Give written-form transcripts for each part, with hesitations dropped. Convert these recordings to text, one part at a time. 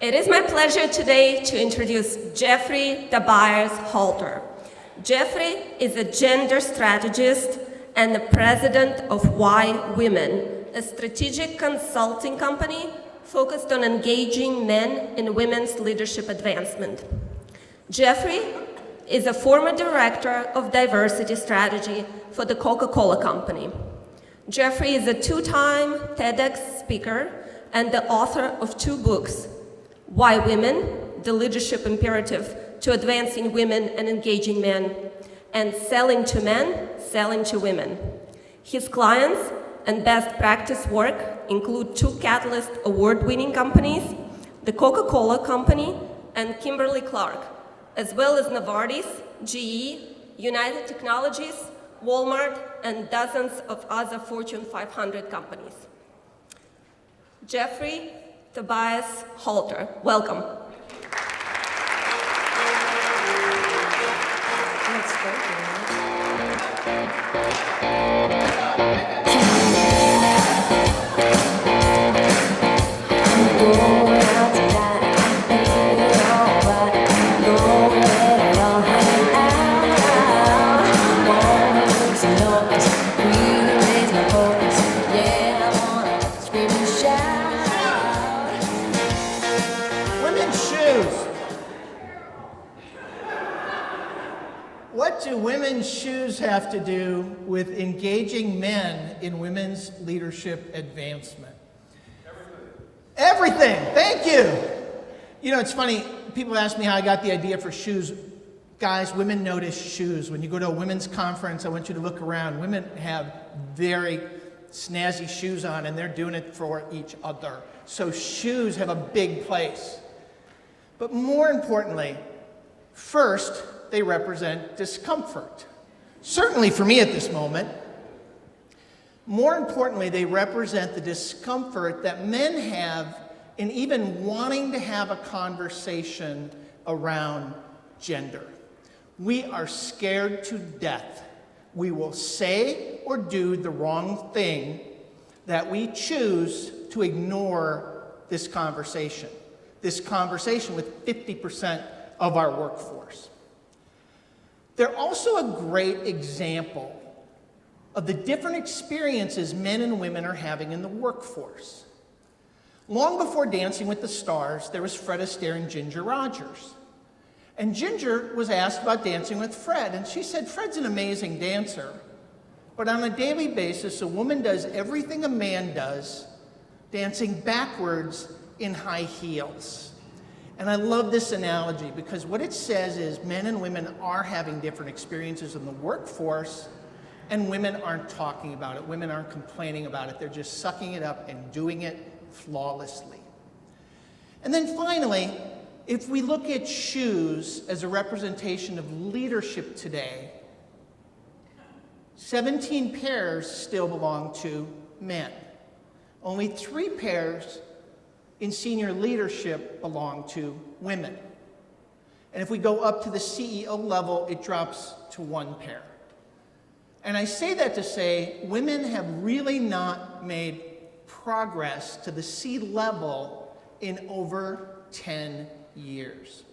It is my pleasure today to introduce Jeffery Tobias Halter. Jeffery is a gender strategist and the president of YWomen, a strategic consulting company focused on engaging men in women's leadership advancement. Jeffery is a former director of diversity strategy for the Coca-Cola Company. Jeffery is a two-time TEDx speaker and the author of 2 books, YWomen, The Leadership Imperative to Advancing Women and Engaging Men, and Selling to Men, Selling to Women. His clients and best practice work include 2 Catalyst award-winning companies, the Coca-Cola Company and Kimberly-Clark, as well as Novartis, GE, United Technologies, Walmart, and dozens of other Fortune 500 companies. Jeffery Tobias Halter, welcome. What do women's shoes have to do with engaging men in women's leadership advancement? Everything. Thank you. You know, it's funny, people ask me how I got the idea for shoes. Guys, women notice shoes. When you go to a women's conference, I want you to look around. Women have very snazzy shoes on, and they're doing it for each other. So shoes have a big place. But more importantly, first, they represent discomfort. Certainly for me at this moment. More importantly, they represent the discomfort that men have in even wanting to have a conversation around gender. We are scared to death. We will say or do the wrong thing that we choose to ignore this conversation with 50% of our workforce. They're also a great example of the different experiences men and women are having in the workforce. Long before Dancing with the Stars, there was Fred Astaire and Ginger Rogers. And Ginger was asked about dancing with Fred, and she said, Fred's an amazing dancer, but on a daily basis, a woman does everything a man does, dancing backwards in high heels. And I love this analogy because what it says is men and women are having different experiences in the workforce, and women aren't talking about it. Women aren't complaining about it. They're just sucking it up and doing it flawlessly. And then finally, if we look at shoes as a representation of leadership today, 17 pairs still belong to men. Only 3 pairs in senior leadership belong to women. And if we go up to the CEO level, it drops to 1 pair. And I say that to say women have really not made progress to the C level in over 10 years.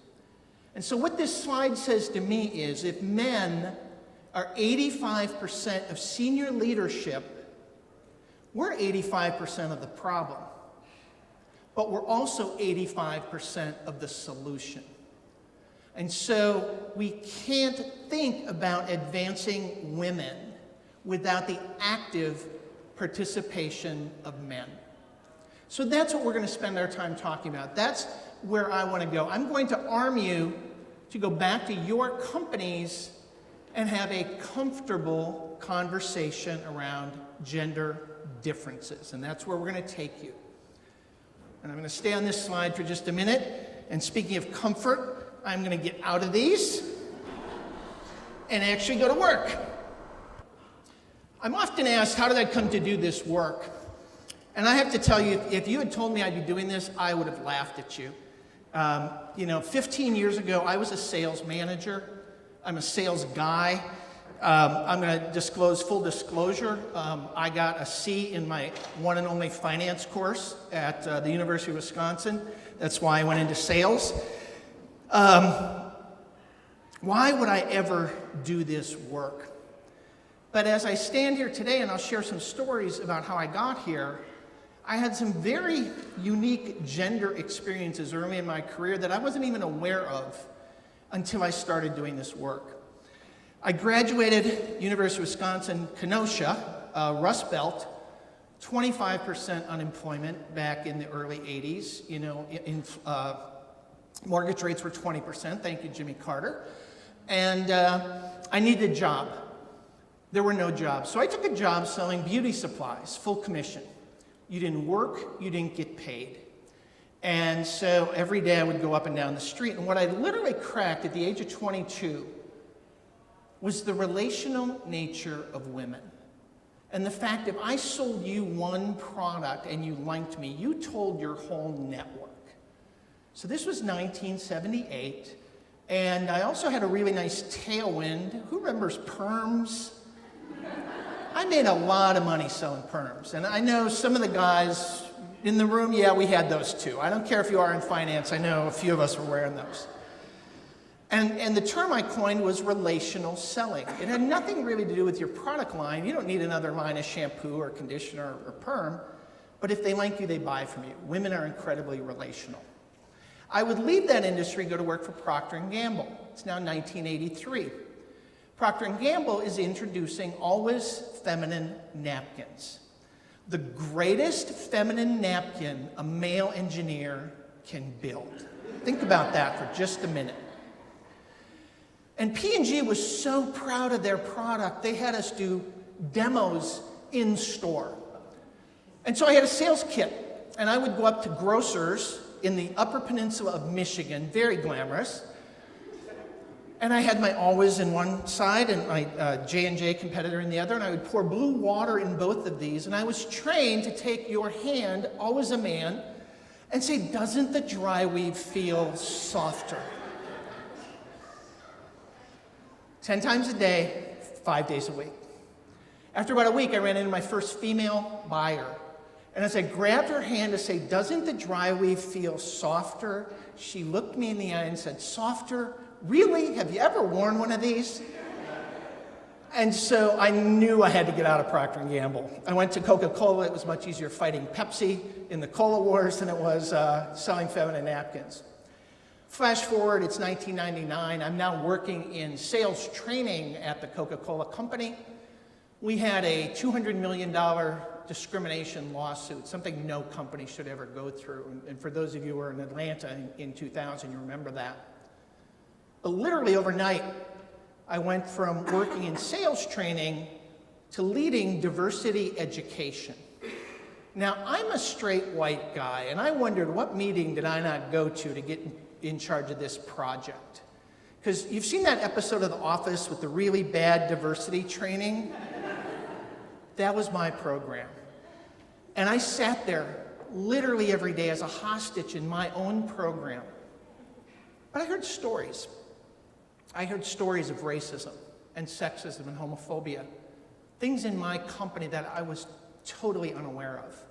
And so what this slide says to me is if men are 85% of senior leadership, we're 85% of the problem. But we're also 85% of the solution. And so we can't think about advancing women without the active participation of men. So that's what we're going to spend our time talking about. That's where I want to go. I'm going to arm you to go back to your companies and have a comfortable conversation around gender differences. And that's where we're going to take you. And I'm going to stay on this slide for just a minute. And speaking of comfort, I'm going to get out of these and actually go to work. I'm often asked, how did I come to do this work? And I have to tell you, if you had told me I'd be doing this, I would have laughed at you. 15 years ago, I was a sales manager. I'm a sales guy. I'm going to disclose full disclosure. I got a C in my one and only finance course at the University of Wisconsin. That's why I went into sales. Why would I ever do this work? But as I stand here today, and I'll share some stories about how I got here, I had some very unique gender experiences early in my career that I wasn't even aware of until I started doing this work. I graduated University of Wisconsin, Kenosha, Rust Belt, 25% unemployment back in the early 80s. You know, mortgage rates were 20%, thank you, Jimmy Carter. And I needed a job. There were no jobs. So I took a job selling beauty supplies, full commission. You didn't work, you didn't get paid. And so every day I would go up and down the street. And what I literally cracked at the age of 22 was the relational nature of women. And the fact if I sold you one product and you liked me, you told your whole network. So this was 1978. And I also had a really nice tailwind. Who remembers perms? I made a lot of money selling perms. And I know some of the guys in the room, yeah, we had those too. I don't care if you are in finance. I know a few of us were wearing those. And the term I coined was relational selling. It had nothing really to do with your product line. You don't need another line of shampoo or conditioner or perm. But if they like you, they buy from you. Women are incredibly relational. I would leave that industry, go to work for Procter & Gamble. It's now 1983. Procter & Gamble is introducing always feminine napkins. The greatest feminine napkin a male engineer can build. Think about that for just a minute. And P&G was so proud of their product, they had us do demos in store. And so I had a sales kit, and I would go up to grocers in the Upper Peninsula of Michigan, very glamorous. And I had my Always in one side and my J&J competitor in the other, and I would pour blue water in both of these. And I was trained to take your hand, always a man, and say, doesn't the dry weave feel softer? 10 times a day, 5 days a week. After about a week, I ran into my first female buyer. And as I grabbed her hand to say, doesn't the dry weave feel softer? She looked me in the eye and said, softer? Really? Have you ever worn one of these? And so I knew I had to get out of Procter & Gamble. I went to Coca-Cola. It was much easier fighting Pepsi in the cola wars than it was selling feminine napkins. Flash forward, it's 1999. I'm now working in sales training at the Coca-Cola Company. We had a $200 million discrimination lawsuit, something no company should ever go through. And for those of you who were in Atlanta in 2000, you remember that. But literally overnight, I went from working in sales training to leading diversity education. Now, I'm a straight white guy, and I wondered what meeting did I not go to get in charge of this project? Because you've seen that episode of The Office with the really bad diversity training? That was my program. And I sat there literally every day as a hostage in my own program. But I heard stories. I heard stories of racism and sexism and homophobia, things in my company that I was totally unaware of.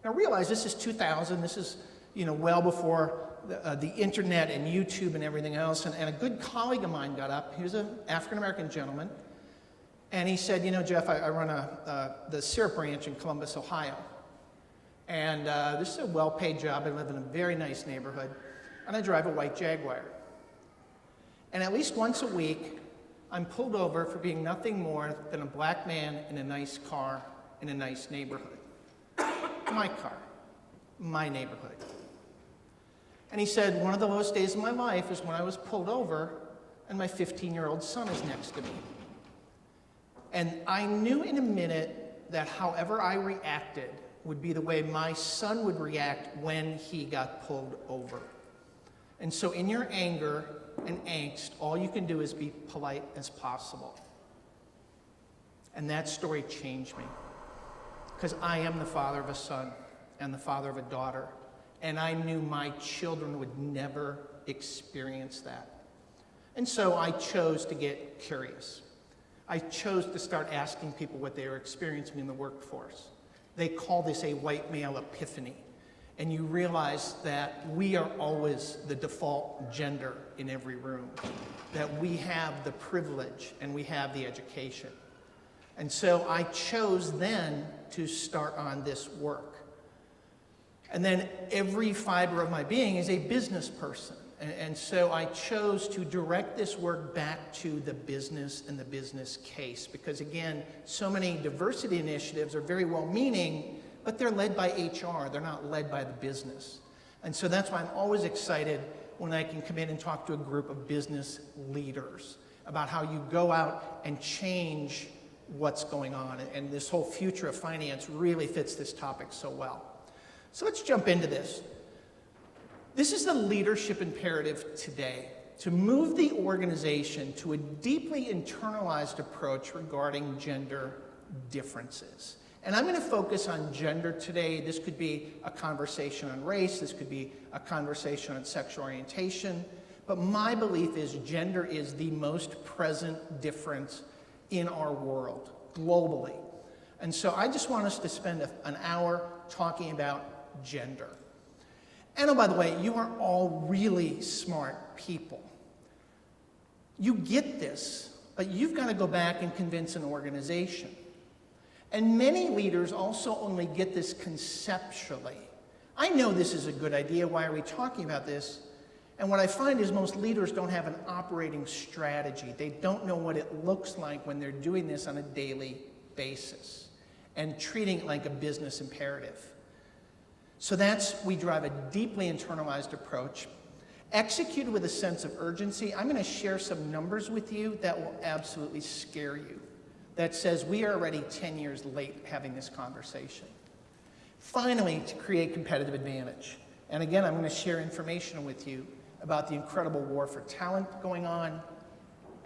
Now realize this is 2000, this is well before the internet and YouTube and everything else, and a good colleague of mine got up. He was an African-American gentleman, and he said, Jeff, I run the syrup ranch in Columbus, Ohio, and this is a well-paid job. I live in a very nice neighborhood, and I drive a white Jaguar. And at least once a week, I'm pulled over for being nothing more than a black man in a nice car in a nice neighborhood. My car, my neighborhood. And he said, one of the lowest days of my life is when I was pulled over and my 15-year-old son is next to me. And I knew in a minute that however I reacted would be the way my son would react when he got pulled over. And so in your anger and angst, all you can do is be polite as possible. And that story changed me. Because I am the father of a son and the father of a daughter. And I knew my children would never experience that. And so I chose to get curious. I chose to start asking people what they were experiencing in the workforce. They call this a white male epiphany. And you realize that we are always the default gender in every room, that we have the privilege and we have the education. And so I chose then to start on this work. And then every fiber of my being is a business person. And so I chose to direct this work back to the business and the business case. Because again, so many diversity initiatives are very well-meaning, but they're led by HR. They're not led by the business. And so that's why I'm always excited when I can come in and talk to a group of business leaders about how you go out and change what's going on. And this whole future of finance really fits this topic so well. So let's jump into this. This is the leadership imperative today, to move the organization to a deeply internalized approach regarding gender differences. And I'm going to focus on gender today. This could be a conversation on race. This could be a conversation on sexual orientation. But my belief is gender is the most present difference in our world, globally. And so I just want us to spend an hour talking about gender. And oh, by the way, you are all really smart people. You get this, but you've got to go back and convince an organization. And many leaders also only get this conceptually. I know this is a good idea. Why are we talking about this? And what I find is most leaders don't have an operating strategy. They don't know what it looks like when they're doing this on a daily basis and treating it like a business imperative. So we drive a deeply internalized approach, executed with a sense of urgency. I'm going to share some numbers with you that will absolutely scare you. That says we are already 10 years late having this conversation. Finally, to create competitive advantage. And again, I'm going to share information with you about the incredible war for talent going on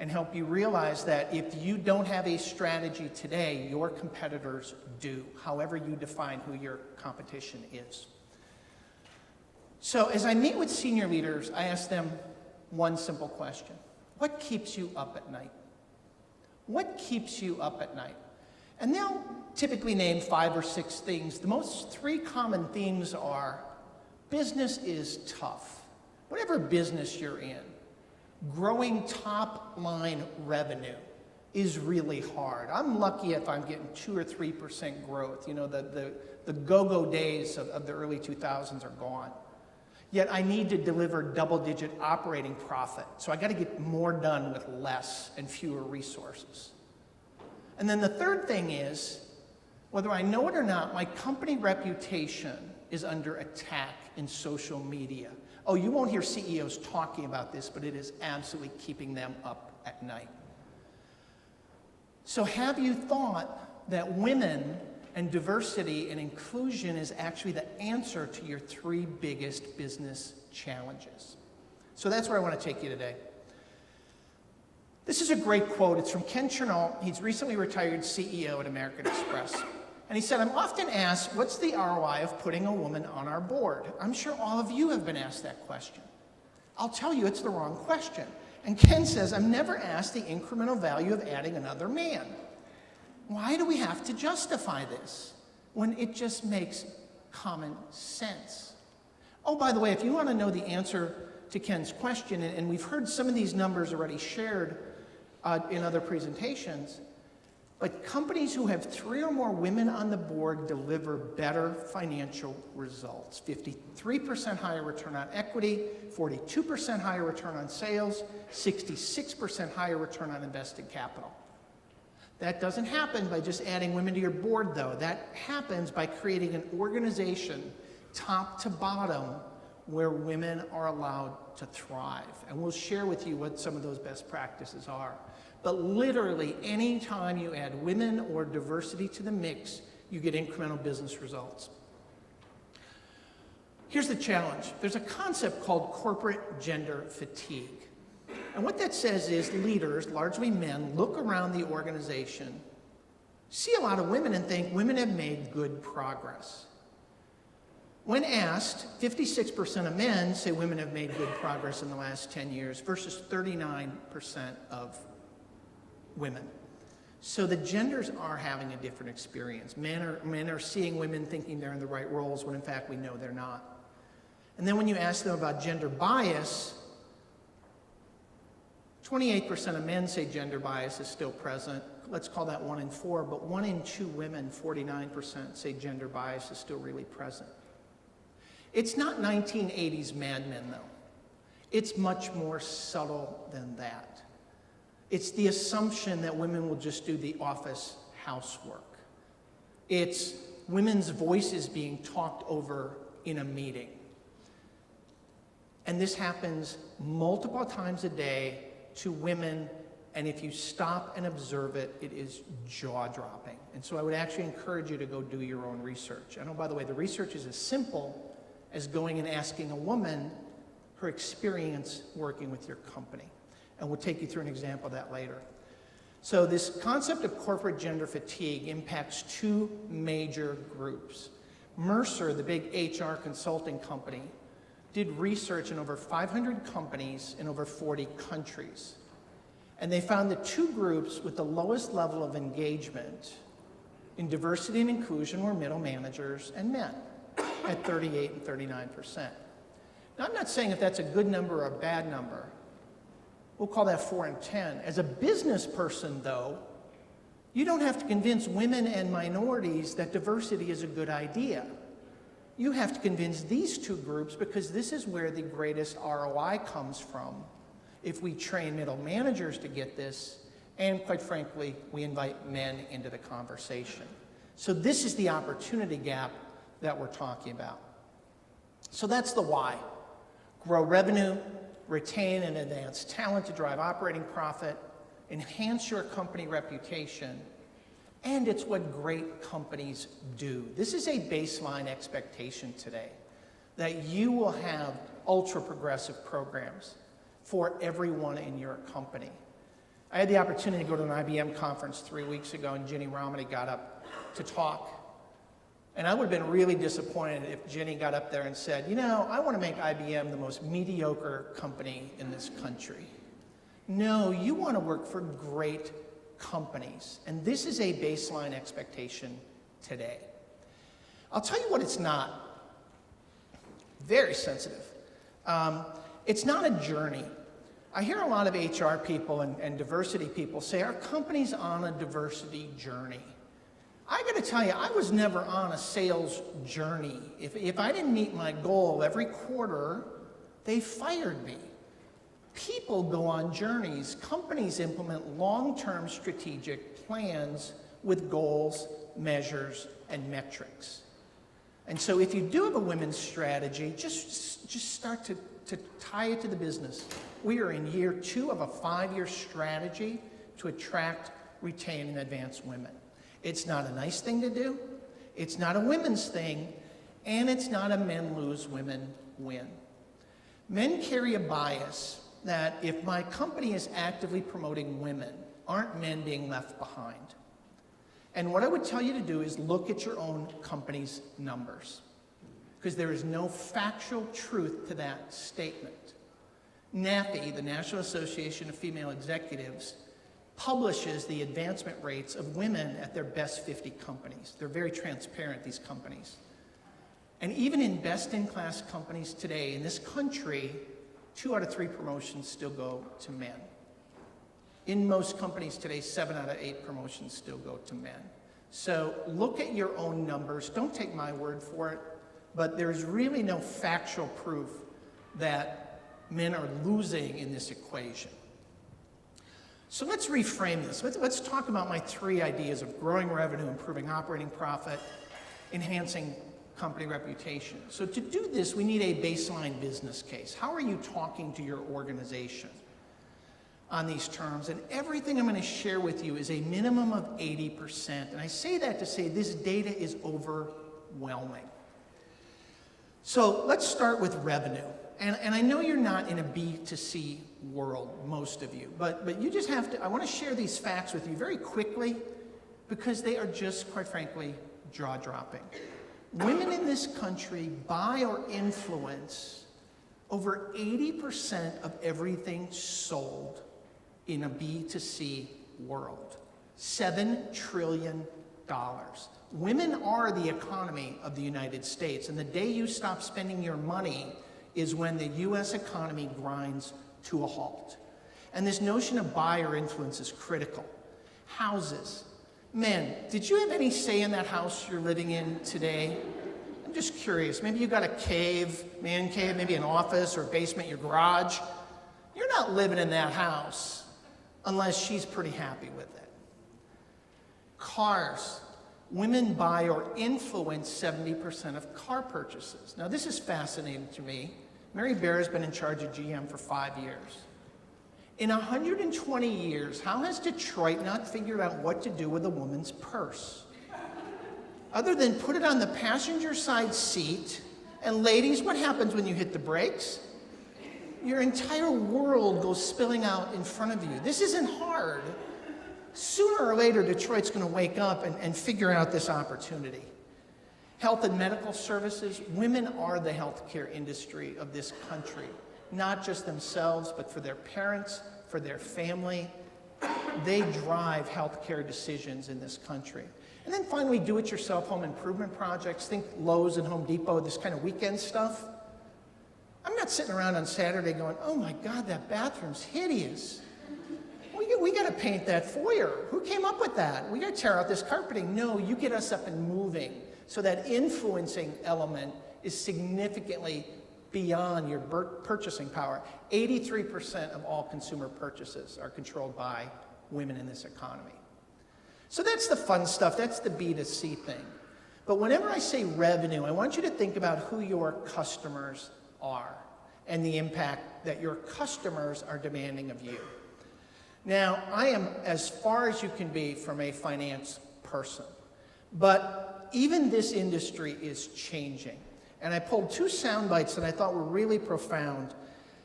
and help you realize that if you don't have a strategy today, your competitors do, however you define who your competition is. So as I meet with senior leaders, I ask them one simple question. What keeps you up at night? What keeps you up at night? And they'll typically name 5 or 6 things. The most 3 common themes are business is tough. Whatever business you're in, growing top line revenue is really hard. I'm lucky if I'm getting 2 or 3% growth. You know, the go-go days of the early 2000s are gone. Yet I need to deliver double-digit operating profit. So I got to get more done with less and fewer resources. And then the third thing is, whether I know it or not, my company reputation is under attack in social media. Oh, you won't hear CEOs talking about this, but it is absolutely keeping them up at night. So have you thought that women and diversity and inclusion is actually the answer to your 3 biggest business challenges? So that's where I want to take you today. This is a great quote. It's from Ken Chenault. He's recently retired CEO at American Express. And he said, I'm often asked, what's the ROI of putting a woman on our board? I'm sure all of you have been asked that question. I'll tell you, it's the wrong question. And Ken says, I'm never asked the incremental value of adding another man. Why do we have to justify this when it just makes common sense? Oh, by the way, if you want to know the answer to Ken's question, and we've heard some of these numbers already shared in other presentations, but companies who have 3 or more women on the board deliver better financial results. 53% higher return on equity, 42% higher return on sales, 66% higher return on invested capital. That doesn't happen by just adding women to your board, though. That happens by creating an organization, top to bottom, where women are allowed to thrive. And we'll share with you what some of those best practices are. But literally, any time you add women or diversity to the mix, you get incremental business results. Here's the challenge. There's a concept called corporate gender fatigue. And what that says is leaders, largely men, look around the organization, see a lot of women and think women have made good progress. When asked, 56% of men say women have made good progress in the last 10 years versus 39% of women. So the genders are having a different experience. Men are seeing women thinking they're in the right roles when in fact we know they're not. And then when you ask them about gender bias, 28% of men say gender bias is still present. Let's call that 1 in 4, but 1 in 2 women, 49%, say gender bias is still really present. It's not 1980s Mad Men, though. It's much more subtle than that. It's the assumption that women will just do the office housework. It's women's voices being talked over in a meeting. And this happens multiple times a day to women, and if you stop and observe it, it is jaw-dropping. And so I would actually encourage you to go do your own research. I know, by the way, the research is as simple as going and asking a woman her experience working with your company. And we'll take you through an example of that later. So this concept of corporate gender fatigue impacts 2 major groups. Mercer, the big HR consulting company, did research in over 500 companies in over 40 countries. And they found the 2 groups with the lowest level of engagement in diversity and inclusion were middle managers and men at 38 and 39%. Now, I'm not saying if that's a good number or a bad number. We'll call that 4 and 10. As a business person, though, you don't have to convince women and minorities that diversity is a good idea. You have to convince these 2 groups because this is where the greatest ROI comes from. If we train middle managers to get this, and quite frankly, we invite men into the conversation. So this is the opportunity gap that we're talking about. So that's the why. Grow revenue, retain and advance talent to drive operating profit, enhance your company reputation, and it's what great companies do. This is a baseline expectation today, that you will have ultra-progressive programs for everyone in your company. I had the opportunity to go to an IBM conference 3 weeks ago, and Ginny Romney got up to talk. And I would have been really disappointed if Ginny got up there and said, you know, I want to make IBM the most mediocre company in this country. No, you want to work for great companies. And this is a baseline expectation today. I'll tell you what it's not. Very sensitive. It's not a journey. I hear a lot of HR people and diversity people say, our company's on a diversity journey. I got to tell you, I was never on a sales journey. If I didn't meet my goal every quarter, they fired me. People go on journeys. Companies implement long-term strategic plans with goals, measures, and metrics. And so if you do have a women's strategy, just start to tie it to the business. We are in year 2 of a 5-year strategy to attract, retain, and advance women. It's not a nice thing to do, it's not a women's thing, and it's not a men lose, women win. Men carry a bias that if my company is actively promoting women, aren't men being left behind? And what I would tell you to do is look at your own company's numbers, because there is no factual truth to that statement. NAFE, the National Association of Female Executives, publishes the advancement rates of women at their best 50 companies. They're very transparent, these companies. And even in best-in-class companies today in this country, 2 out of 3 promotions still go to men. In most companies today, 7 out of 8 promotions still go to men. So look at your own numbers. Don't take my word for it, but there's really no factual proof that men are losing in this equation. So let's reframe this. Let's talk about my 3 ideas of growing revenue, improving operating profit, enhancing company reputation. So to do this, we need a baseline business case. How are you talking to your organization on these terms? And everything I'm going to share with you is a minimum of 80%. And I say that to say this data is overwhelming. So let's start with revenue. And I know you're not in a B2C world, most of you, but you just have to, I want to share these facts with you very quickly because they are just, quite frankly, jaw-dropping. Women in this country buy or influence over 80% of everything sold in a B2C world. $7 trillion. Women are the economy of the United States, and the day you stop spending your money is when the US economy grinds to a halt. And this notion of buyer influence is critical. Houses. Men, did you have any say in that house you're living in today? I'm just curious. Maybe you got a cave, man cave, maybe an office or a basement, your garage. You're not living in that house unless she's pretty happy with it. Cars. Women buy or influence 70% of car purchases. Now, this is fascinating to me. Mary Bear has been in charge of GM for 5 years. In 120 years, how has Detroit not figured out what to do with a woman's purse? Other than put it on the passenger side seat, and ladies, what happens when you hit the brakes? Your entire world goes spilling out in front of you. This isn't hard. Sooner or later, Detroit's going to wake up and figure out this opportunity. Health and medical services. Women are the healthcare industry of this country. Not just themselves, but for their parents, for their family. They drive healthcare decisions in this country. And then finally, do-it-yourself home improvement projects. Think Lowe's and Home Depot, this kind of weekend stuff. I'm not sitting around on Saturday going, oh my God, that bathroom's hideous. We got to paint that foyer. Who came up with that? We got to tear out this carpeting. No, you get us up and moving. So that influencing element is significantly beyond your purchasing power. 83% of all consumer purchases are controlled by women in this economy. So that's the fun stuff. That's the B2C thing. But whenever I say revenue, I want you to think about who your customers are and the impact that your customers are demanding of you. Now, I am as far as you can be from a finance person, but even this industry is changing. And I pulled 2 sound bites that I thought were really profound,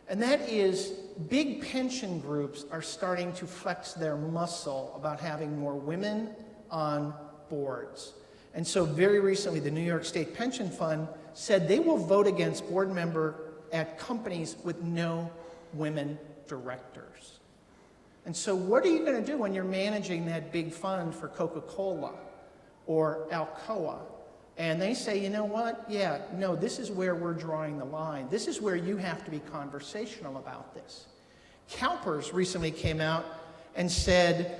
and that is big pension groups are starting to flex their muscle about having more women on boards. And so very recently, the New York State Pension Fund said they will vote against board member at companies with no women directors. And so what are you going to do when you're managing that big fund for Coca-Cola or Alcoa? And they say, you know what? Yeah, no, this is where we're drawing the line. This is where you have to be conversational about this. CalPERS recently came out and said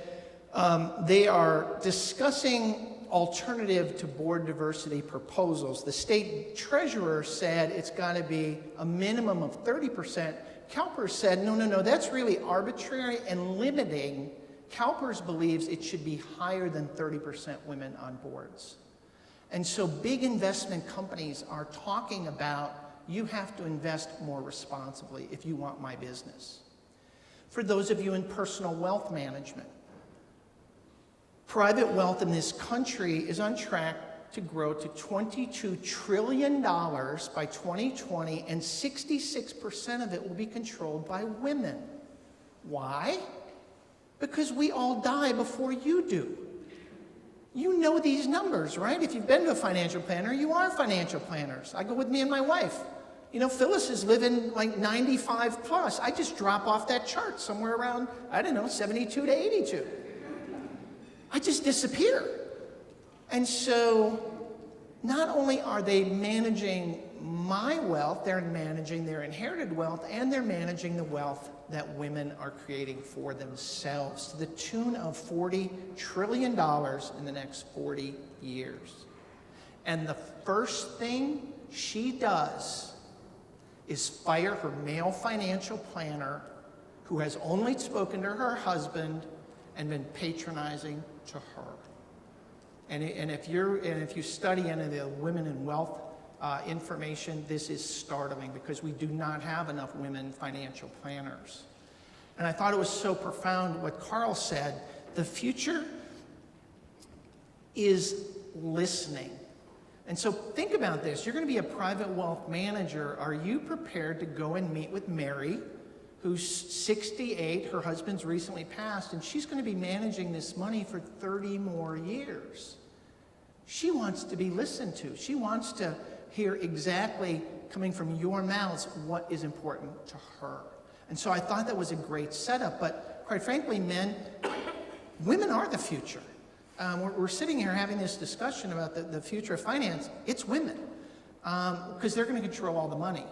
they are discussing alternative to board diversity proposals. The state treasurer said it's got to be a minimum of 30%. CalPERS said, no, that's really arbitrary and limiting. CalPERS believes it should be higher than 30% women on boards. And so big investment companies are talking about, you have to invest more responsibly if you want my business. For those of you in personal wealth management, private wealth in this country is on track to grow to $22 trillion by 2020, and 66% of it will be controlled by women. Why? Because we all die before you do. You know these numbers, right? If you've been to a financial planner, you are financial planners. I go with me and my wife. You know, Phyllis is living like 95 plus. I just drop off that chart somewhere around, I don't know, 72 to 82. I just disappear. And so not only are they managing my wealth, they're managing their inherited wealth, and they're managing the wealth that women are creating for themselves to the tune of $40 trillion in the next 40 years. And the first thing she does is fire her male financial planner who has only spoken to her husband and been patronizing to her. And if you study any of the women in wealth information, this is startling because we do not have enough women financial planners. And I thought it was so profound what Carl said. The future is listening. And so think about this. You're going to be a private wealth manager. Are you prepared to go and meet with Mary, who's 68, her husband's recently passed, and she's going to be managing this money for 30 more years? She wants to be listened to. She wants to hear exactly, coming from your mouths, what is important to her. And so I thought that was a great setup. But quite frankly, men, Women are the future. We're sitting here having this discussion about the future of finance. It's women, because they're going to control all the money.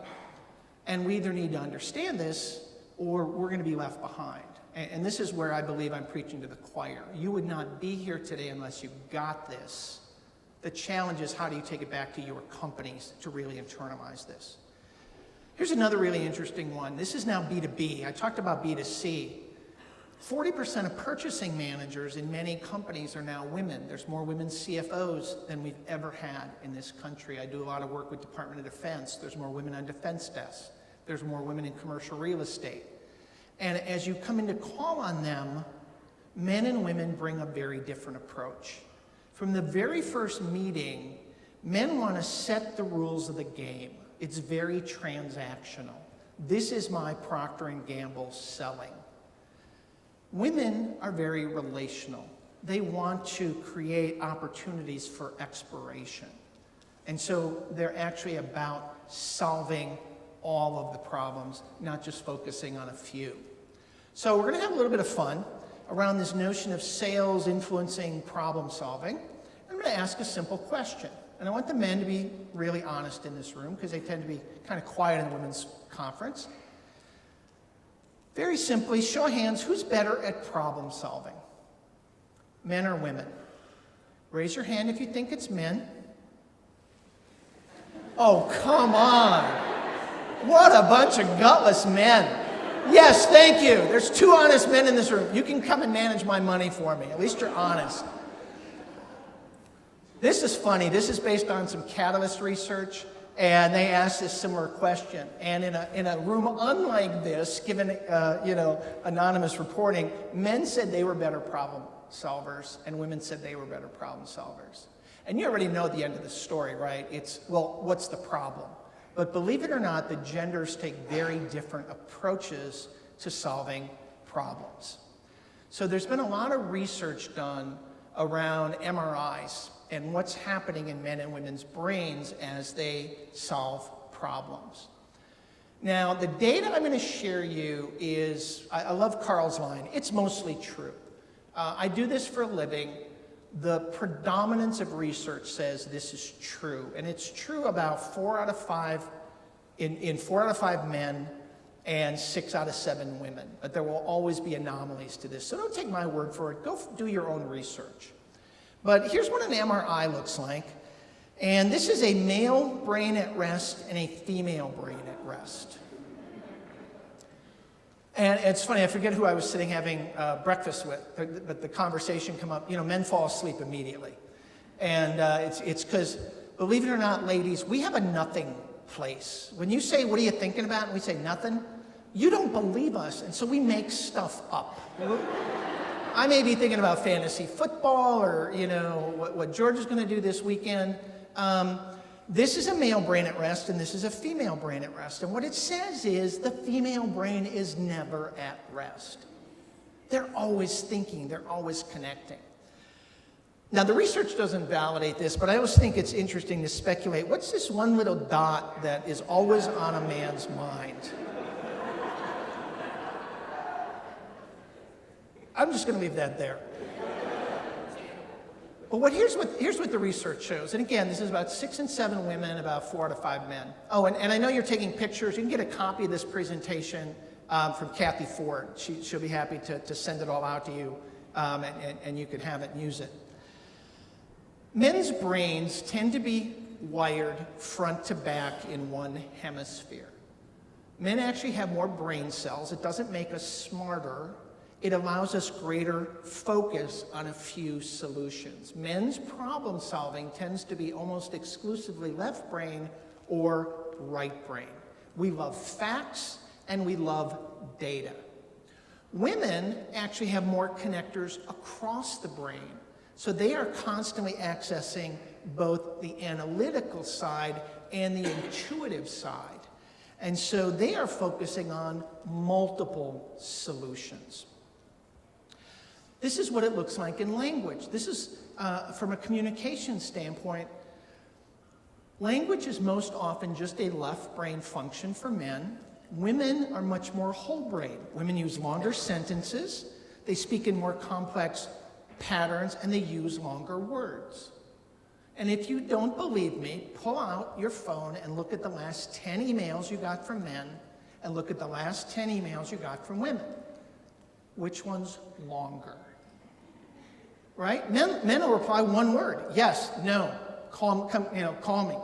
And we either need to understand this, or we're going to be left behind. And this is where I believe I'm preaching to the choir. You would not be here today unless you got this. The challenge is, how do you take it back to your companies to really internalize this? Here's another really interesting one. This is now B2B. I talked about B2C. 40% of purchasing managers in many companies are now women. There's more women CFOs than we've ever had in this country. I do a lot of work with Department of Defense. There's more women on defense desks. There's more women in commercial real estate. And as you come in to call on them, men and women bring a very different approach. From the very first meeting, men want to set the rules of the game. It's very transactional. This is my Procter & Gamble selling. Women are very relational. They want to create opportunities for exploration. And so they're actually about solving all of the problems, not just focusing on a few. So we're going to have a little bit of fun around this notion of sales influencing problem solving. I'm going to ask a simple question. And I want the men to be really honest in this room, because they tend to be kind of quiet in the women's conference. Very simply, show of hands, who's better at problem solving? Men or women? Raise your hand if you think it's men. Oh, come on. What a bunch of gutless men. Yes, thank you. There's 2 honest men in this room. You can come and manage my money for me. At least you're honest. This is funny. This is based on some Catalyst research, and they asked this similar question. And in a room unlike this, given anonymous reporting, men said they were better problem solvers, and women said they were better problem solvers. And you already know the end of the story, right? It's, well, what's the problem? But believe it or not, the genders take very different approaches to solving problems. So there's been a lot of research done around MRIs and what's happening in men and women's brains as they solve problems. Now, the data I'm going to share you is, I love Carl's line, it's mostly true. I do this for a living. The predominance of research says this is true, and it's true about 4 out of 5, in 4 out of 5 men and 6 out of 7 women, but there will always be anomalies to this. So don't take my word for it, go do your own research. But here's what an MRI looks like, and this is a male brain at rest and a female brain at rest. And it's funny, I forget who I was sitting having breakfast with, but the conversation come up, men fall asleep immediately. And it's because, believe it or not, ladies, we have a nothing place. When you say, what are you thinking about? And we say nothing, you don't believe us, and so we make stuff up. I may be thinking about fantasy football or, what George is going to do this weekend. This is a male brain at rest, and this is a female brain at rest. And what it says is the female brain is never at rest. They're always thinking. They're always connecting. Now, the research doesn't validate this, but I always think it's interesting to speculate. What's this one little dot that is always on a man's mind? I'm just going to leave that there. But here's what the research shows. And again, this is about 6 and 7 women, about 4 out of 5 men. Oh, and I know you're taking pictures. You can get a copy of this presentation from Kathy Ford. She'll be happy to send it all out to you, and you can have it and use it. Men's brains tend to be wired front to back in one hemisphere. Men actually have more brain cells. It doesn't make us smarter. It allows us greater focus on a few solutions. Men's problem solving tends to be almost exclusively left brain or right brain. We love facts and we love data. Women actually have more connectors across the brain. So they are constantly accessing both the analytical side and the intuitive side. And so they are focusing on multiple solutions. This is what it looks like in language. This is, from a communication standpoint, language is most often just a left brain function for men. Women are much more whole brain. Women use longer sentences. they speak in more complex patterns, and they use longer words. And if you don't believe me, pull out your phone and look at the last 10 emails you got from men and look at the last 10 emails you got from women. Which one's longer? Right? Men will reply one word. Yes, no, call me.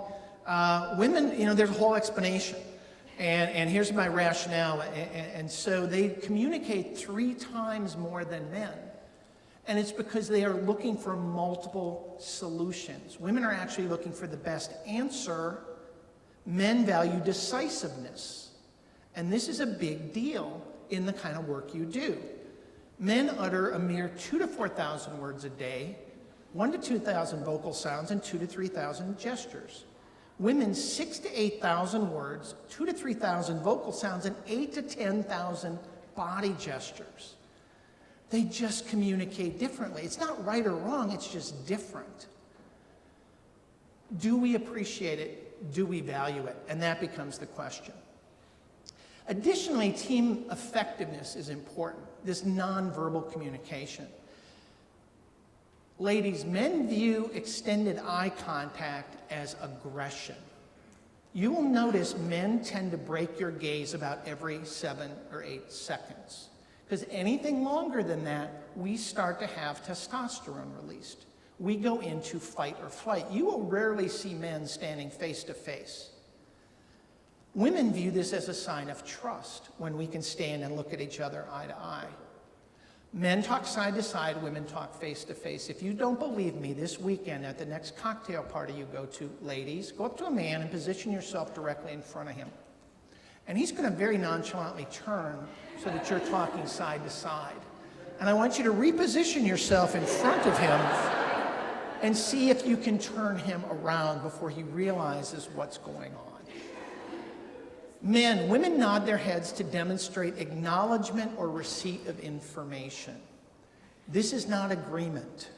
Women, there's a whole explanation. And here's my rationale. And so they communicate 3 times more than men. And it's because they are looking for multiple solutions. Women are actually looking for the best answer. Men value decisiveness. And this is a big deal in the kind of work you do. Men utter a mere 2,000 to 4,000 words a day, 1,000 to 2,000 vocal sounds, and 2,000 to 3,000 gestures. Women, 6,000 to 8,000 words, 2,000 to 3,000 vocal sounds, and 8,000 to 10,000 body gestures. They just communicate differently. It's not right or wrong, it's just different. Do we appreciate it? Do we value it? And that becomes the question. Additionally, team effectiveness is important, this nonverbal communication. Ladies, men view extended eye contact as aggression. You will notice men tend to break your gaze about every 7 or 8 seconds. Because anything longer than that, we start to have testosterone released. We go into fight or flight. You will rarely see men standing face to face. Women view this as a sign of trust when we can stand and look at each other eye to eye. Men talk side to side, women talk face to face. If you don't believe me, this weekend at the next cocktail party you go to, ladies, go up to a man and position yourself directly in front of him. And he's going to very nonchalantly turn so that you're talking side to side. And I want you to reposition yourself in front of him and see if you can turn him around before he realizes what's going on. Men, women nod their heads to demonstrate acknowledgement or receipt of information. This is not agreement.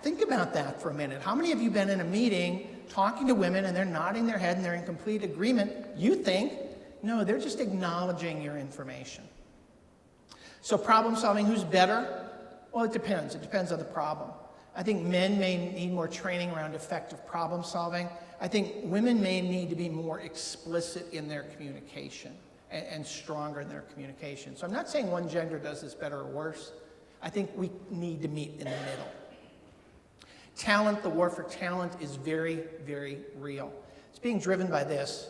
Think about that for a minute. How many of you been in a meeting talking to women and they're nodding their head and they're in complete agreement? You think, no, they're just acknowledging your information. So problem solving, who's better? Well, it depends. It depends on the problem. I think men may need more training around effective problem solving. I think women may need to be more explicit in their communication and stronger in their communication. So I'm not saying one gender does this better or worse. I think we need to meet in the middle. Talent, the war for talent is very, very real. It's being driven by this.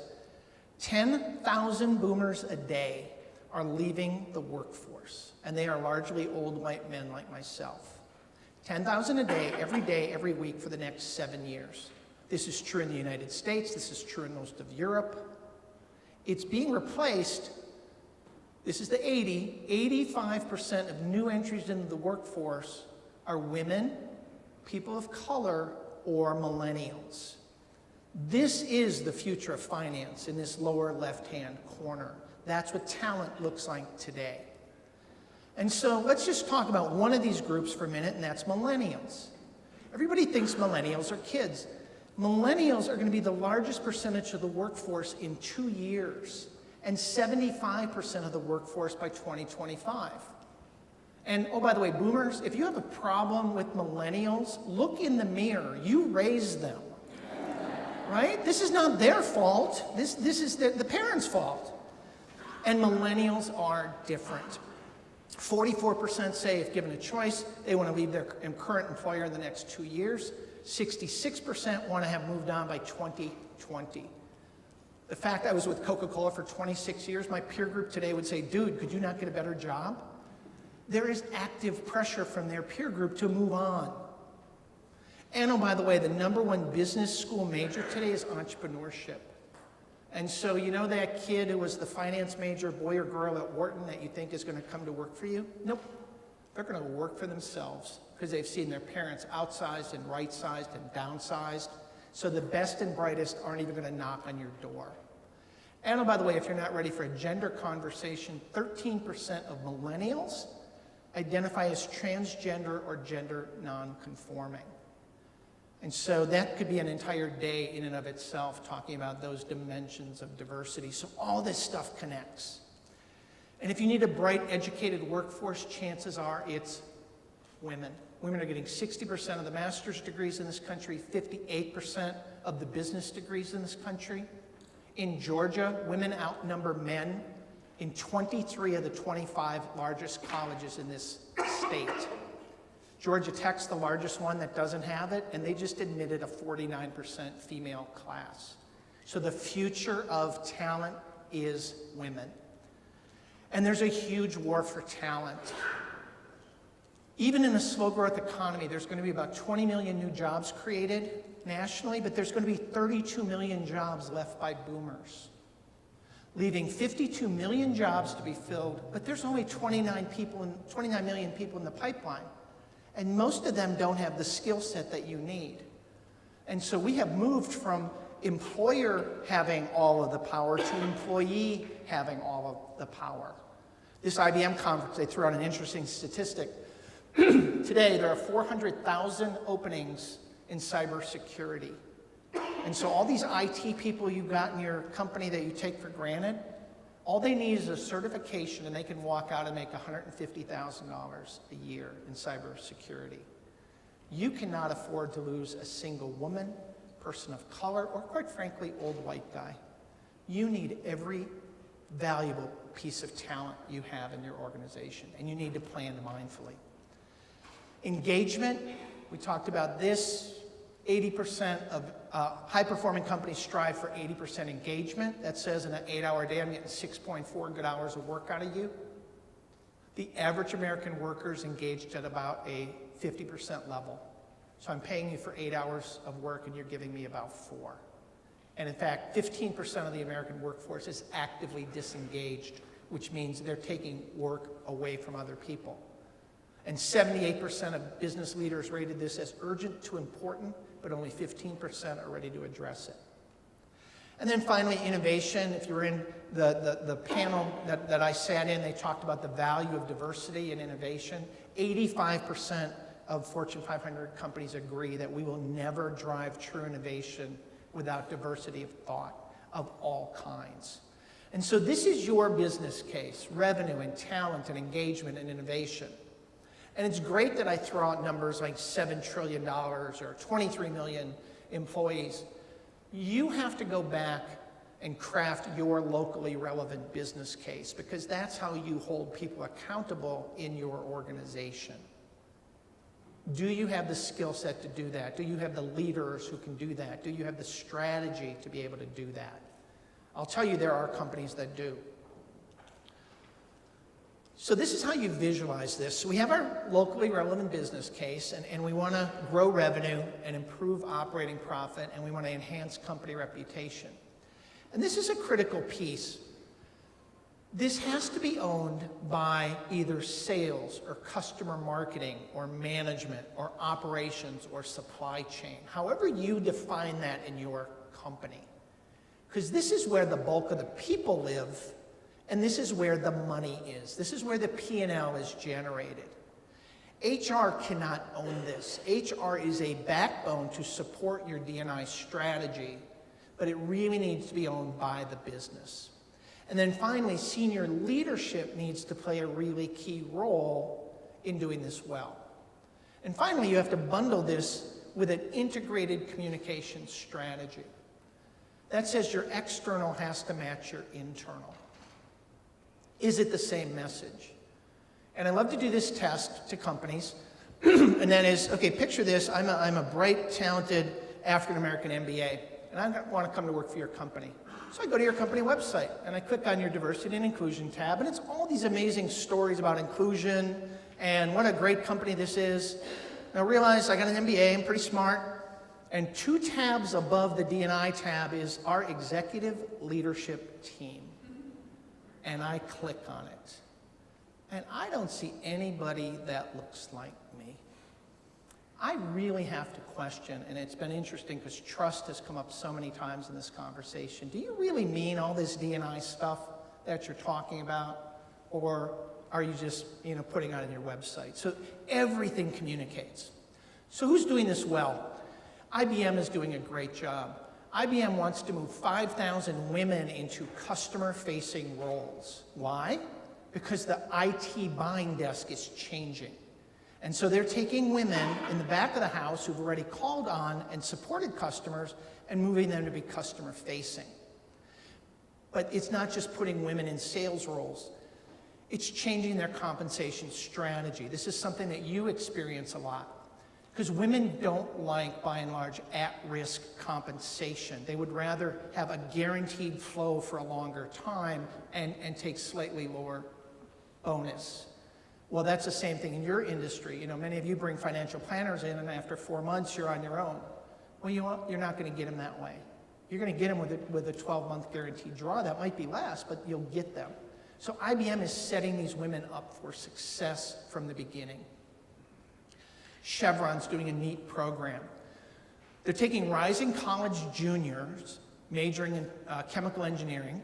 10,000 boomers a day are leaving the workforce, and they are largely old white men like myself. 10,000 a day, every week for the next 7 years. This is true in the United States. This is true in most of Europe. It's being replaced, this is the 85% of new entries into the workforce are women, people of color, or millennials. This is the future of finance in this lower left-hand corner. That's what talent looks like today. And so let's just talk about one of these groups for a minute, and that's millennials. Everybody thinks millennials are kids. Millennials are going to be the largest percentage of the workforce in 2 years, and 75% of the workforce by 2025. And oh, by the way, boomers, if you have a problem with millennials, look in the mirror. You raised them, right? This is not their fault. This is the parents' fault. And millennials are different. 44% say if given a choice, they want to leave their current employer in the next 2 years. 66% want to have moved on by 2020. The fact I was with Coca-Cola for 26 years, my peer group today would say, dude, could you not get a better job? There is active pressure from their peer group to move on. And oh, by the way, the #1 business school major today is entrepreneurship. And so you know that kid who was the finance major, boy or girl at Wharton, that you think is going to come to work for you? Nope. They're going to work for themselves because they've seen their parents outsized and right-sized and downsized. So the best and brightest aren't even going to knock on your door. And oh, by the way, if you're not ready for a gender conversation, 13% of millennials identify as transgender or gender non-conforming. And so that could be an entire day in and of itself talking about those dimensions of diversity. So all this stuff connects. And if you need a bright, educated workforce, chances are it's women. Women are getting 60% of the master's degrees in this country, 58% of the business degrees in this country. In Georgia, women outnumber men in 23 of the 25 largest colleges in this state. Georgia Tech's the largest one that doesn't have it, and they just admitted a 49% female class. So the future of talent is women. And there's a huge war for talent. Even in a slow growth economy, there's going to be about 20 million new jobs created nationally, but there's going to be 32 million jobs left by boomers, leaving 52 million jobs to be filled, but there's only 29 million people in the pipeline. And most of them don't have the skill set that you need. And so we have moved from employer having all of the power to employee having all of the power. This IBM conference, they threw out an interesting statistic. Today, there are 400,000 openings in cybersecurity. And so all these IT people you got in your company that you take for granted, all they need is a certification and they can walk out and make $150,000 a year in cybersecurity. You cannot afford to lose a single woman, person of color, or quite frankly, old white guy. You need every valuable piece of talent you have in your organization, and you need to plan mindfully. Engagement, we talked about this. 80% of high-performing companies strive for 80% engagement. That says in an 8-hour day, I'm getting 6.4 good hours of work out of you. The average American worker is engaged at about a 50% level. So I'm paying you for 8 hours of work, and you're giving me about 4. And in fact, 15% of the American workforce is actively disengaged, which means they're taking work away from other people. And 78% of business leaders rated this as urgent to important, but only 15% are ready to address it. And then finally, innovation. If you were in the panel that I sat in, they talked about the value of diversity and innovation. 85% of Fortune 500 companies agree that we will never drive true innovation without diversity of thought of all kinds. And so this is your business case: revenue and talent and engagement and innovation. And it's great that I throw out numbers like $7 trillion or 23 million employees. You have to go back and craft your locally relevant business case, because that's how you hold people accountable in your organization. Do you have the skill set to do that? Do you have the leaders who can do that? Do you have the strategy to be able to do that? I'll tell you, there are companies that do. So this is how you visualize this. So we have our locally relevant business case, and we want to grow revenue and improve operating profit, and we want to enhance company reputation. And this is a critical piece. This has to be owned by either sales or customer marketing or management or operations or supply chain, however you define that in your company. Because this is where the bulk of the people live, and this is where the money is. This is where the P&L is generated. HR cannot own this. HR is a backbone to support your D&I strategy, but it really needs to be owned by the business. And then finally, senior leadership needs to play a really key role in doing this well. And finally, you have to bundle this with an integrated communication strategy. That says your external has to match your internal. Is it the same message? And I love to do this test to companies, and that is, okay, picture this. I'm a bright, talented African-American MBA, and I want to come to work for your company. So I go to your company website, and I click on your diversity and inclusion tab, and it's all these amazing stories about inclusion and what a great company this is. And I realize I got an MBA, I'm pretty smart, and 2 tabs above the D&I tab is our executive leadership team. And I click on it, and I don't see anybody that looks like me. I really have to question, and it's been interesting because trust has come up so many times in this conversation. Do you really mean all this D&I stuff that you're talking about, or are you just putting on your website? So everything communicates. So who's doing this well? IBM is doing a great job. IBM wants to move 5,000 women into customer-facing roles. Why? because the IT buying desk is changing. And so they're taking women in the back of the house who've already called on and supported customers and moving them to be customer facing. But it's not just putting women in sales roles. It's changing their compensation strategy. This is something that you experience a lot. Because women don't like, by and large, at-risk compensation. They would rather have a guaranteed flow for a longer time and take slightly lower bonus. Well, that's the same thing in your industry. You know, many of you bring financial planners in, and after 4 months, you're on your own. Well, you're not going to get them that way. You're going to get them with a 12-month guaranteed draw. That might be less, but you'll get them. So IBM is setting these women up for success from the beginning. Chevron's doing a neat program. They're taking rising college juniors majoring in chemical engineering,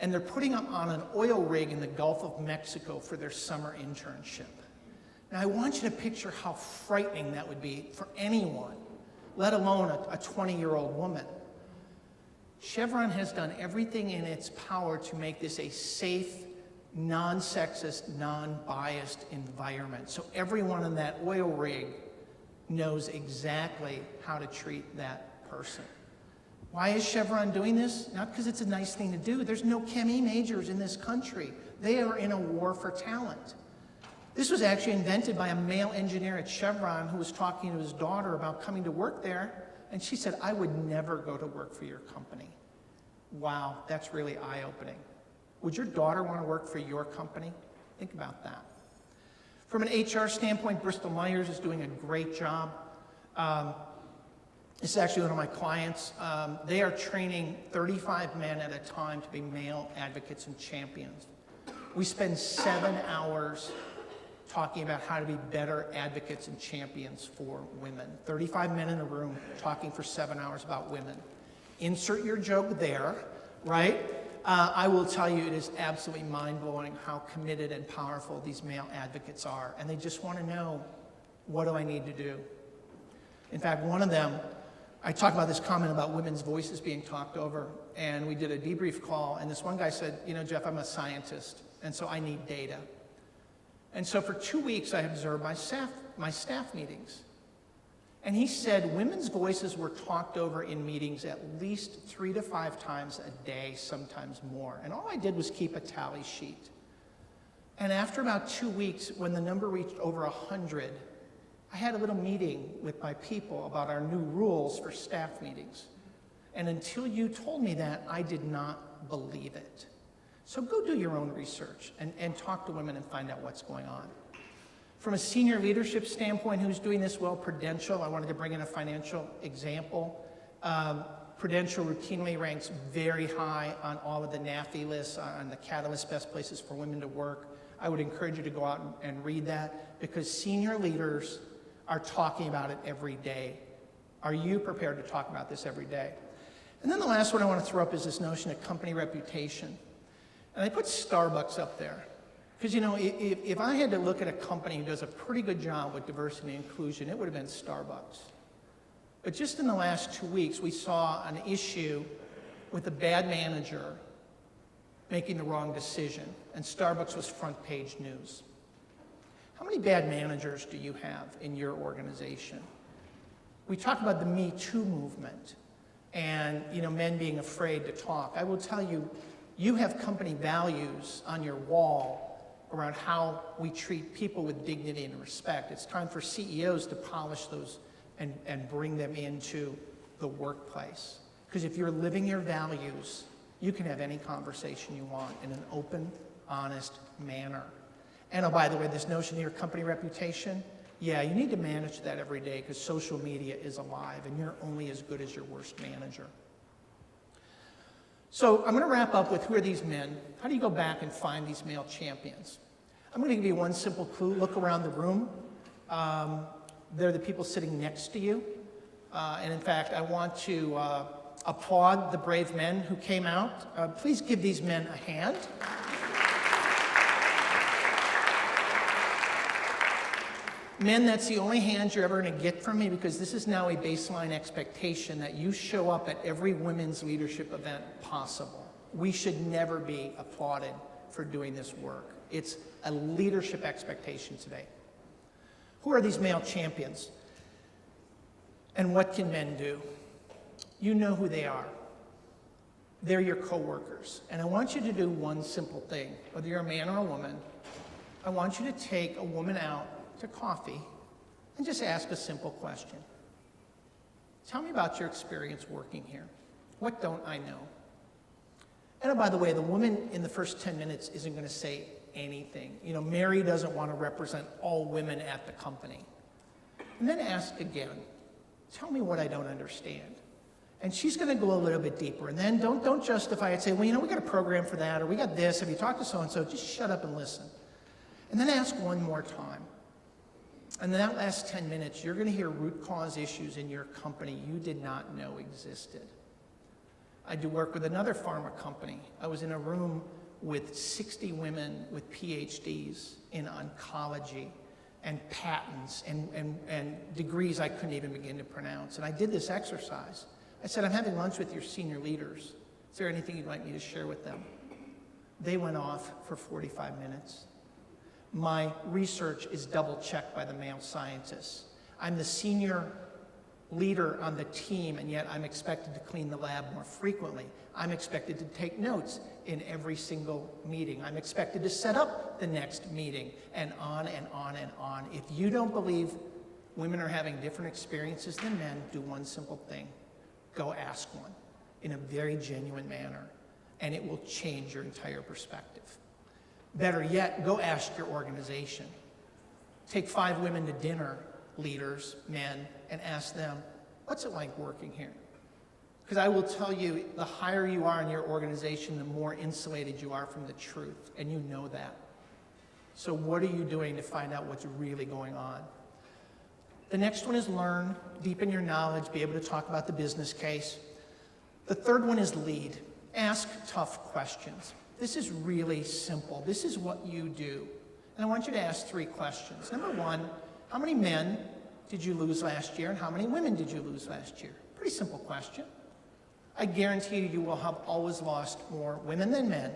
and they're putting them on an oil rig in the Gulf of Mexico for their summer internship. Now, I want you to picture how frightening that would be for anyone, let alone a 20-year-old woman. Chevron has done everything in its power to make this a safe, non-sexist, non-biased environment. So everyone in that oil rig knows exactly how to treat that person. Why is Chevron doing this? Not because it's a nice thing to do. There's no chemie majors in this country. They are in a war for talent. This was actually invented by a male engineer at Chevron who was talking to his daughter about coming to work there, and she said, "I would never go to work for your company." Wow, that's really eye-opening. Would your daughter want to work for your company? Think about that. From an HR standpoint, Bristol Myers is doing a great job. This is actually one of my clients. They are training 35 men at a time to be male advocates and champions. We spend 7 hours talking about how to be better advocates and champions for women. 35 men in a room talking for 7 hours about women. Insert your joke there, right? I will tell you, it is absolutely mind-blowing how committed and powerful these male advocates are. And they just want to know, what do I need to do? In fact, one of them, I talked about this comment about women's voices being talked over, and we did a debrief call, and this one guy said, "You know, Jeff, I'm a scientist, and so I need data." And so for 2 weeks, I observed my staff meetings. And he said women's voices were talked over in meetings at least 3 to 5 times a day, sometimes more. And all I did was keep a tally sheet. And after about 2 weeks, when the number reached over 100, I had a little meeting with my people about our new rules for staff meetings. And until you told me that, I did not believe it. So go do your own research and talk to women and find out what's going on. From a senior leadership standpoint, who's doing this well? Prudential. I wanted to bring in a financial example. Prudential routinely ranks very high on all of the NAFI lists, on the Catalyst Best Places for Women to Work. I would encourage you to go out and read that, because senior leaders are talking about it every day. Are you prepared to talk about this every day? And then the last one I want to throw up is this notion of company reputation. And I put Starbucks up there. Because, you know, if I had to look at a company who does a pretty good job with diversity and inclusion, it would have been Starbucks. But just in the last 2 weeks, we saw an issue with a bad manager making the wrong decision, and Starbucks was front page news. How many bad managers do you have in your organization? We talk about the Me Too movement and, you know, men being afraid to talk. I will tell you, you have company values on your wall around how we treat people with dignity and respect. It's time for CEOs to polish those and bring them into the workplace. Because if you're living your values, you can have any conversation you want in an open, honest manner. And oh, by the way, this notion of your company reputation, yeah, you need to manage that every day, because social media is alive and you're only as good as your worst manager. So I'm going to wrap up with, who are these men? How do you go back and find these male champions? I'm going to give you one simple clue. Look around the room. They're the people sitting next to you. And in fact, I want to applaud the brave men who came out. Please give these men a hand. Men, that's the only hand you're ever going to get from me, because this is now a baseline expectation that you show up at every women's leadership event possible. We should never be applauded for doing this work. It's a leadership expectation today. Who are these male champions? And what can men do? You know who they are. They're your coworkers. And I want you to do one simple thing. Whether you're a man or a woman, I want you to take a woman out to coffee and just ask a simple question. Tell me about your experience working here. What don't I know? And by the way, the woman in the first 10 minutes isn't going to say anything. You know, Mary doesn't want to represent all women at the company. And then ask again, tell me what I don't understand. And she's going to go a little bit deeper. And then don't justify it. Say, well, you know, we got a program for that, or we got this. Have you talked to so-and-so? Just shut up and listen. And then ask one more time. And in that last 10 minutes, you're going to hear root cause issues in your company you did not know existed. I do work with another pharma company. I was in a room with 60 women with PhDs in oncology and patents and degrees I couldn't even begin to pronounce. And I did this exercise. I said, I'm having lunch with your senior leaders. Is there anything you'd like me to share with them? They went off for 45 minutes. My research is double-checked by the male scientists. I'm the senior leader on the team, and yet I'm expected to clean the lab more frequently. I'm expected to take notes in every single meeting. I'm expected to set up the next meeting, and on and on and on. If you don't believe women are having different experiences than men, do one simple thing. Go ask one in a very genuine manner, and it will change your entire perspective. Better yet, go ask your organization. Take 5 women to dinner, leaders, men, and ask them, what's it like working here? Because I will tell you, the higher you are in your organization, the more insulated you are from the truth, and you know that. So what are you doing to find out what's really going on? The next one is learn, deepen your knowledge, be able to talk about the business case. The third one is lead. Ask tough questions. This is really simple. This is what you do. And I want you to ask 3 questions. Number 1, how many men did you lose last year, and how many women did you lose last year? Pretty simple question. I guarantee you will have always lost more women than men.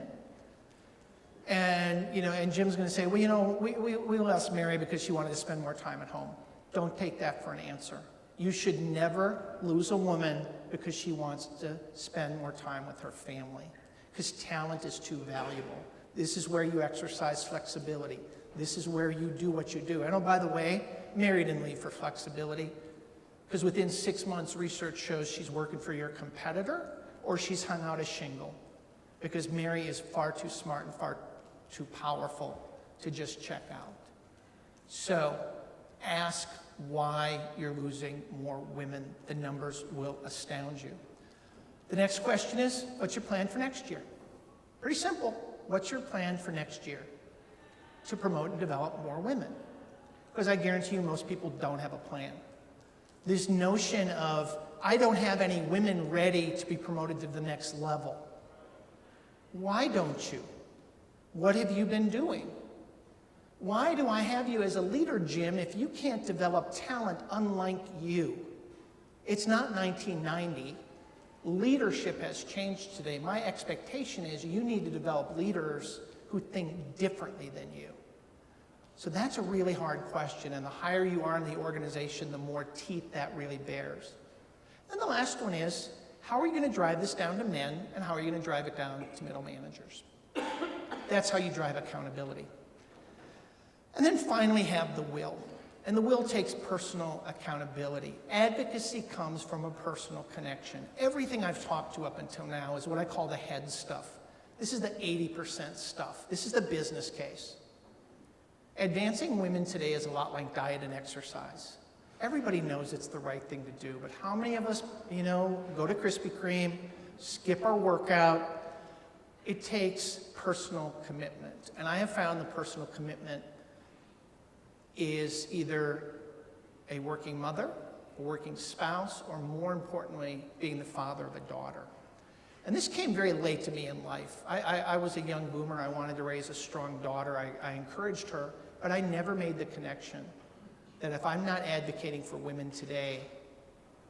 And, you know, and Jim's going to say, well, you know, we lost Mary because she wanted to spend more time at home. Don't take that for an answer. You should never lose a woman because she wants to spend more time with her family, because talent is too valuable. This is where you exercise flexibility. This is where you do what you do. And oh, by the way, Mary didn't leave for flexibility, because within 6 months, research shows she's working for your competitor or she's hung out a shingle, because Mary is far too smart and far too powerful to just check out. So ask why you're losing more women. The numbers will astound you. The next question is, what's your plan for next year? Pretty simple. What's your plan for next year to promote and develop more women? Because I guarantee you most people don't have a plan. This notion of, I don't have any women ready to be promoted to the next level. Why don't you? What have you been doing? Why do I have you as a leader, Jim, if you can't develop talent unlike you? It's not 1990. Leadership has changed today. My expectation is you need to develop leaders who think differently than you. So that's a really hard question, and the higher you are in the organization, the more teeth that really bears. And the last one is, how are you going to drive this down to men, and how are you going to drive it down to middle managers? That's how you drive accountability. And then finally have the will. And the will takes personal accountability. Advocacy comes from a personal connection. Everything I've talked to up until now is what I call the head stuff. This is the 80% stuff. This is the business case. Advancing women today is a lot like diet and exercise. Everybody knows it's the right thing to do, but how many of us, you know, go to Krispy Kreme, skip our workout? It takes personal commitment. And I have found the personal commitment is either a working mother, a working spouse, or more importantly, being the father of a daughter. And this came very late to me in life. I was a young boomer. I wanted to raise a strong daughter. I encouraged her, but I never made the connection that if I'm not advocating for women today,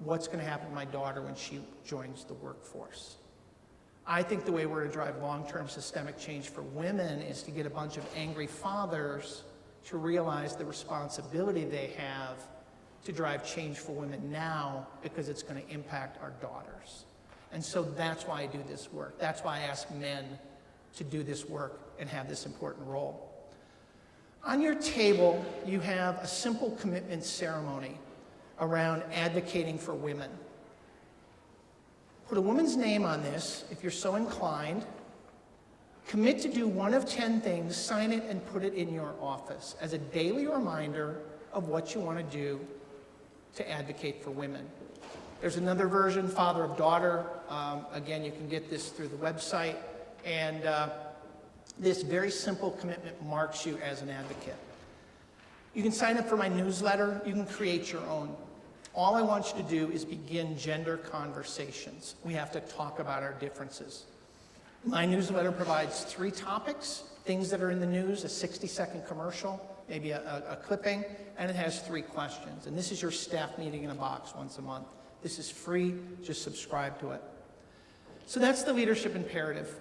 what's going to happen to my daughter when she joins the workforce? I think the way we're going to drive long-term systemic change for women is to get a bunch of angry fathers to realize the responsibility they have to drive change for women now, because it's going to impact our daughters. And so that's why I do this work. That's why I ask men to do this work and have this important role. On your table, you have a simple commitment ceremony around advocating for women. Put a woman's name on this if you're so inclined. Commit to do one of 10 things, sign it, and put it in your office as a daily reminder of what you want to do to advocate for women. There's another version, father of daughter. Again, you can get this through the website. And this very simple commitment marks you as an advocate. You can sign up for my newsletter. You can create your own. All I want you to do is begin gender conversations. We have to talk about our differences. My newsletter provides 3 topics, things that are in the news, a 60-second commercial, maybe a clipping, and it has 3 questions. And this is your staff meeting in a box once a month. This is free, just subscribe to it. So that's the leadership imperative.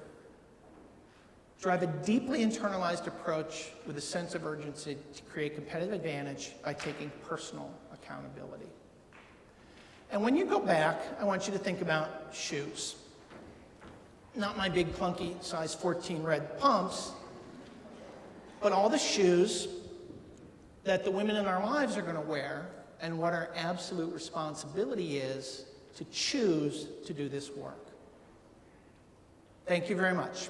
Drive a deeply internalized approach with a sense of urgency to create competitive advantage by taking personal accountability. And when you go back, I want you to think about shoes. Not my big clunky size 14 red pumps, but all the shoes that the women in our lives are going to wear, and what our absolute responsibility is to choose to do this work. Thank you very much.